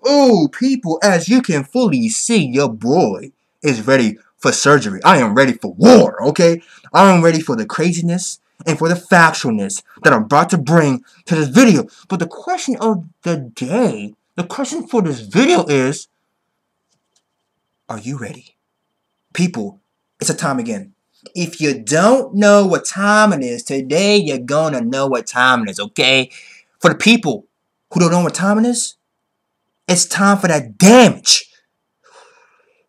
Oh, people, as you can fully see, your boy is ready for surgery. I am ready for war, okay? I am ready for the craziness and for the factualness that I'm about to bring to this video. But the question of the day, the question for this video is, are you ready? People, it's a time again. If you don't know what time it is, today you're gonna know what time it is, okay? For the people who don't know what time it is, it's time for that damage.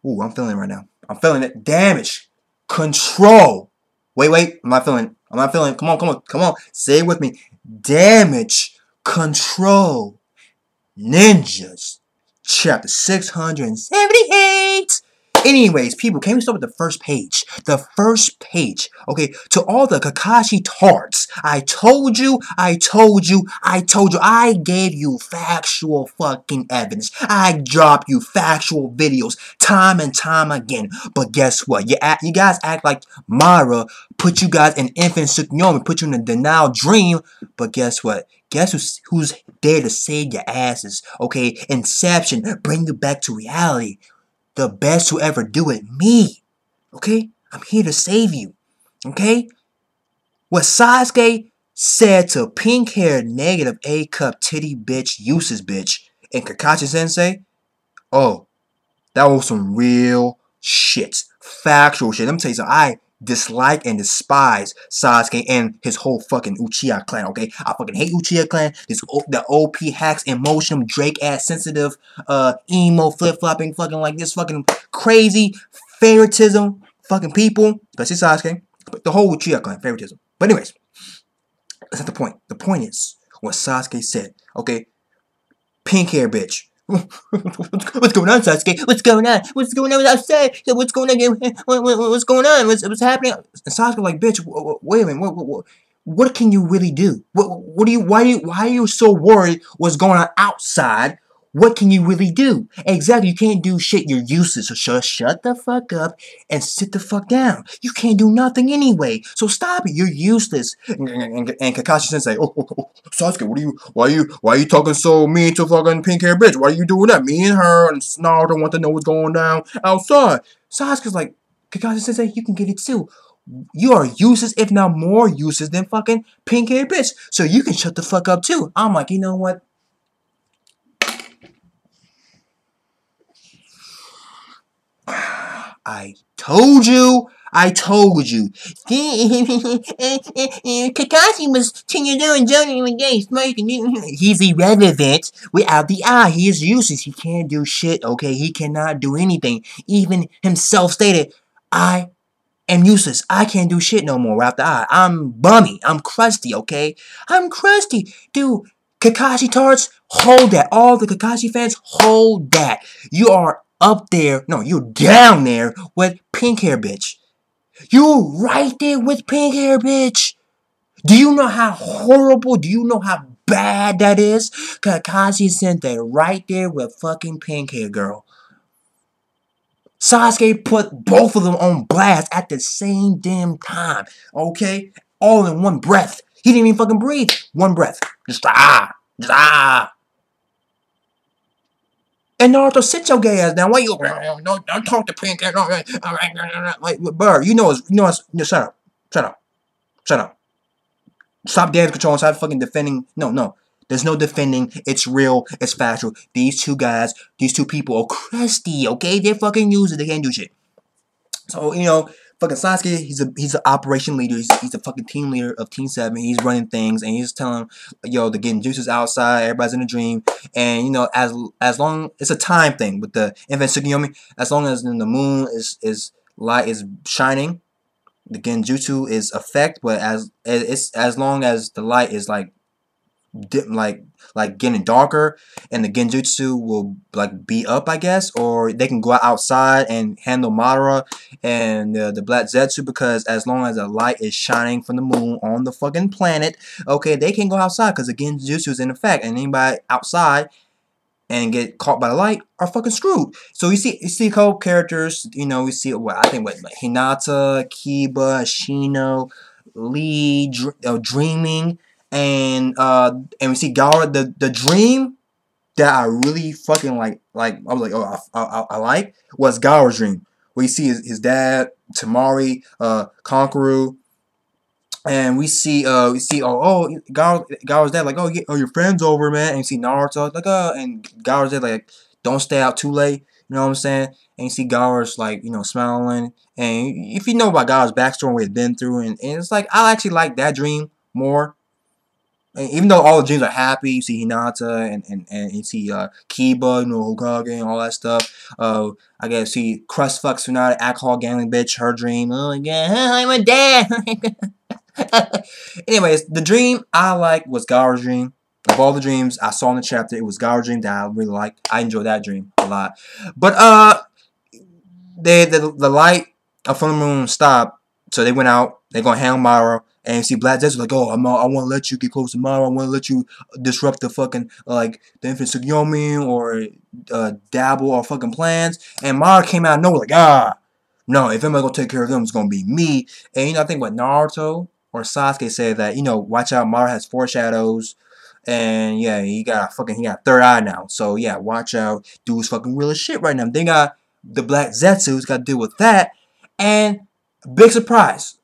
Ooh, I'm feeling it right now. I'm feeling it. Damage. Control. Wait. I'm not feeling it. Come on. Say it with me. Damage. Control. Ninjas. Chapter 678. Anyways, people, can we start with the first page? The first page. Okay, to all the Kakashi tards, I told you. I gave you factual fucking evidence. I dropped you factual videos time and time again. But guess what? You guys act like Mara put you guys in infant Tsukuyomi, put you in a denial dream. But guess what? Guess who's there to save your asses? Okay, Inception, bring you back to reality. The best to ever do it, me. Okay? I'm here to save you. Okay? What Sasuke said to pink-haired negative A-cup titty bitch, useless bitch, and Kakashi Sensei, oh, that was some real shit. Factual shit. Let me tell you something. I dislike and despise Sasuke and his whole fucking Uchiha clan, okay? I fucking hate Uchiha clan. The OP hacks, emotional, Drake-ass, sensitive, emo, flip-flopping, fucking like this fucking crazy favoritism fucking people, especially Sasuke, but the whole Uchiha clan, favoritism. But anyways, that's not the point. The point is what Sasuke said, okay? Pink hair bitch. What's going on, Sasuke? What's going on? What's going on outside? What's going on? What's going on? What's happening? And Sasuke like, bitch, wait a minute. What can you really do? Why are you so worried what's going on outside? What can you really do? Exactly, you can't do shit. You're useless. So shut the fuck up and sit the fuck down. You can't do nothing anyway. So stop it. You're useless. And Kakashi Sensei, Sasuke, why are you talking so mean to fucking pink hair bitch? Why are you doing that? Me and her and Naruto want to know what's going down outside. Sasuke's like, Kakashi Sensei, you can get it too. You are useless, if not more useless than fucking pink hair bitch. So you can shut the fuck up too. I'm like, you know what? I told you. Kakashi was 10 years old and Johnny was gay, smoking. He's irrelevant without the eye. He is useless. He can't do shit, okay? He cannot do anything. Even himself stated, I am useless. I can't do shit no more without the eye. I'm bummy. I'm crusty, okay? I'm crusty. Dude, Kakashi tards, hold that. All the Kakashi fans, hold that. You are up there. No, you're down there with pink hair bitch. You're right there with pink hair bitch. Do you know how horrible? Do you know how bad that is? Kakashi Sensei right there with fucking pink hair girl. Sasuke put both of them on blast at the same damn time. Okay? All in one breath. He didn't even fucking breathe. One breath. Just ah. And Naruto, sit your gay ass down. Why you don't talk to pink hair? Like, bro, shut up. Stop damage control and stop fucking defending. No. There's no defending. It's real. It's factual. These two people are crusty, okay? They're fucking users. They can't do shit. So, fucking Sasuke, he's an operation leader. He's a fucking team leader of Team 7. He's running things, and he's telling, yo, they're getting juices outside. Everybody's in a dream. And, as long, it's a time thing with the infant Tsukuyomi. As long as the moon light is shining, the genjutsu is effect. But as long as the light is like getting darker, and the genjutsu will like be up, I guess, or they can go outside and handle Madara and the Black Zetsu, because as long as the light is shining from the moon on the fucking planet, okay, they can go outside because the genjutsu is in effect, and anybody outside and get caught by the light are fucking screwed. So you see a couple characters, we see Hinata, Kiba, Shino, Lee, Dreaming. And we see Gaara, the dream. that I really fucking like I was like, oh, I like was Gao's dream, where you see his dad, Temari, Conqueror, and we see Gao's dad like, oh your friend's over, man, and you see Naruto like, and Gao's dad like, don't stay out too late, you know what I'm saying? And you see Gao's like, smiling, and if you know about Gao's backstory and what he's been through, and it's like I actually like that dream more. And even though all the dreams are happy, you see Hinata and you see Kiba, Hokage, and all that stuff. I guess see Crust Fuck Tsunade, alcohol gambling bitch, her dream. Oh my god, I'm a dad. Anyways, the dream I like was Gaara's dream. Of all the dreams I saw in the chapter, it was Gaara's dream that I really liked. I enjoyed that dream a lot. But the light from the moon stopped, so they went out. They're gonna handle Madara. And you see Black Desert like, oh, I want to let you get close to Madara. I want to let you disrupt the fucking, like, the Infinite Tsukuyomi or dabble our fucking plans. And Madara came out of nowhere like, no, if anybody gonna take care of them, it's gonna be me. And, I think what Naruto or Sasuke said that, watch out, Madara has 4 shadows. And, yeah, he got third eye now. So, yeah, watch out. Dude's fucking real as shit right now. They got the Black Zetsu who's got to deal with that. And, big surprise.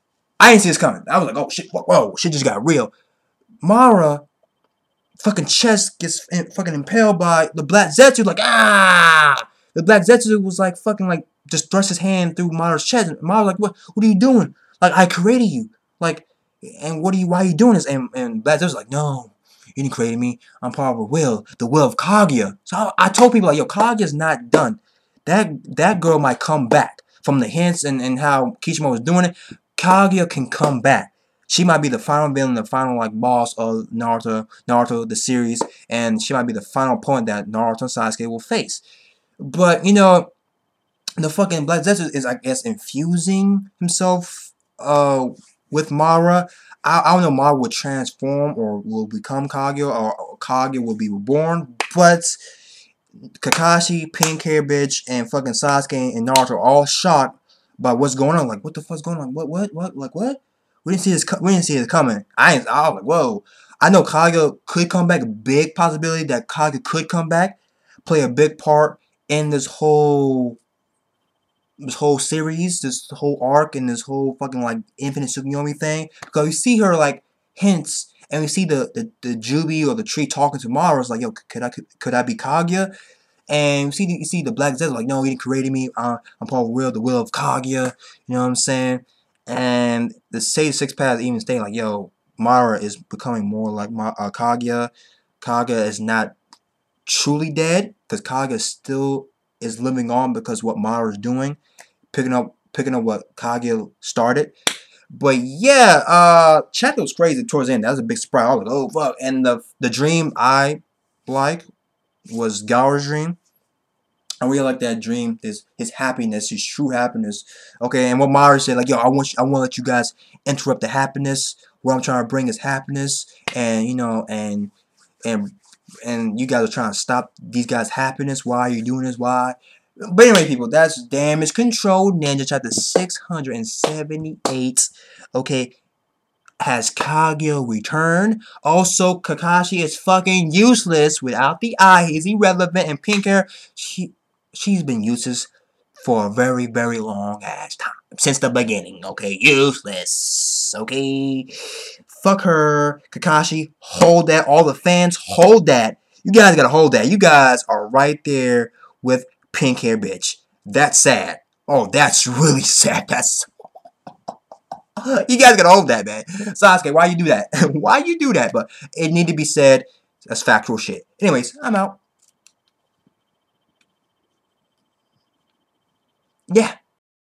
I didn't see this coming. I was like, oh shit, whoa, shit just got real. Madara, fucking chest gets fucking impaled by the Black Zetsu, like, The Black Zetsu was like, fucking, like, just thrust his hand through Madara's chest. And Madara like, what are you doing? Like, I created you. Like, and why are you doing this? And Black Zetsu's like, no, you didn't create me. I'm part of the will of Kaguya. So I told people, like, yo, Kaguya's not done. That girl might come back. From the hints and how Kishimoto was doing it, Kaguya can come back. She might be the final villain, the final like boss of Naruto the series, and she might be the final opponent that Naruto and Sasuke will face. But the fucking Black Zetsu is, I guess, infusing himself with Madara. I don't know if Madara will transform or will become Kaguya, or Kaguya will be reborn, but Kakashi, Pink Hair Bitch, and fucking Sasuke and Naruto are all shocked about what's going on. Like, what the fuck's going on? What? Like, what? We didn't see this. We didn't see it coming. I was like, whoa. I know Kaguya could come back. A big possibility that Kaguya could come back, play a big part in this whole series, this whole arc, and this whole fucking like Infinite Tsukuyomi thing. Because we see her like hints, and we see the Jubi or the tree talking to Madara. It's like, yo, could I be Kaguya? And you see the Black Zetsu like, no, he didn't create me. I'm part of the will of Kaguya. You know what I'm saying? And the Sage Six Paths even saying like, yo, Madara is becoming more like Kaguya. Kaguya is not truly dead because Kaguya still is living on because what Madara is doing, picking up what Kaguya started. But yeah, chapter was crazy towards the end. That was a big surprise. I was like, oh fuck. And the dream I like was Gaora's dream. I really like that dream, his happiness, his true happiness. Okay, and what Madara said, like, yo, I want to let you guys interrupt the happiness. What I'm trying to bring is happiness, and and you guys are trying to stop these guys' happiness. Why are you doing this? Why? But anyway, people, that's Damage Control Ninja chapter 678. Okay, has Kaguya returned? Also, Kakashi is fucking useless without the eye. He's irrelevant, and Pink Hair, she's been useless for a very, very long ass time. Since the beginning, okay? Useless, okay? Fuck her. Kakashi, hold that. All the fans, hold that. You guys gotta hold that. You guys are right there with Pink Hair Bitch. That's sad. Oh, that's really sad. That's... You guys gotta hold that, man. Sasuke, why you do that? Why you do that? But it need to be said. That's factual shit. Anyways, I'm out. Yeah.